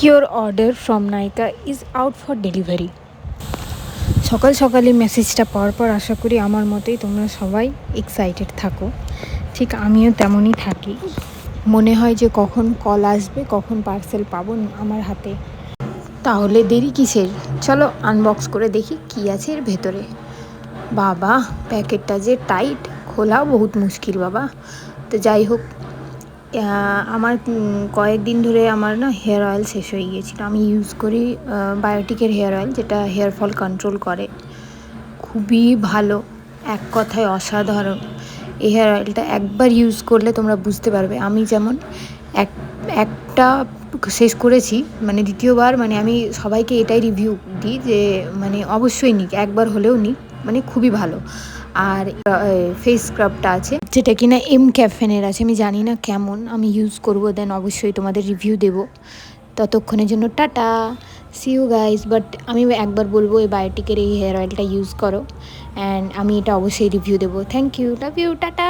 Your order from Nykaa is out for delivery. সকাল সকালই মেসেজটা পাওয়ার পর আশা করি আমার মতোই তোমরা সবাই এক্সাইটেড থাকো, ঠিক আমিও তেমনই থাকি। মনে হয় যে কখন কল আসবে, কখন পার্সেল পাবো আমার হাতে। তাহলে দেরি কিসের, চলো আনবক্স করে দেখি কি আছে এর ভেতরে। বাবা, প্যাকেটটা যে টাইট, খোলা বহুত মুশকিল বাবা। তো যাই হোক, আমার কয়েকদিন ধরে আমার না হেয়ার অয়েল শেষ হয়ে গিয়েছিলো। আমি ইউজ করি বায়োটিকের হেয়ার অয়েল, যেটা হেয়ার ফল কন্ট্রোল করে। খুবই ভালো, এক কথায় অসাধারণ। এই হেয়ার অয়েলটা একবার ইউজ করলে তোমরা বুঝতে পারবে। আমি যেমন একটা শেষ করেছি, মানে দ্বিতীয়বার, মানে আমি সবাইকে এটাই রিভিউ দিই যে মানে অবশ্যই নিক, একবার হলেও নিক, মানে খুবই ভালো। আর ফেস স্ক্রাবটা আছে, যেটা কিনা এম ক্যাফেনের আছে। আমি জানি না কেমন, আমি ইউজ করবো, দেন অবশ্যই তোমাদের রিভিউ দেবো। ততক্ষণের জন্য tata, see you guys. But আমি একবার বলবো, এই বায়োটিকের এই হেয়ার অয়েলটা ইউজ করো, অ্যান্ড আমি এটা অবশ্যই রিভিউ দেবো। Thank you, love you, tata.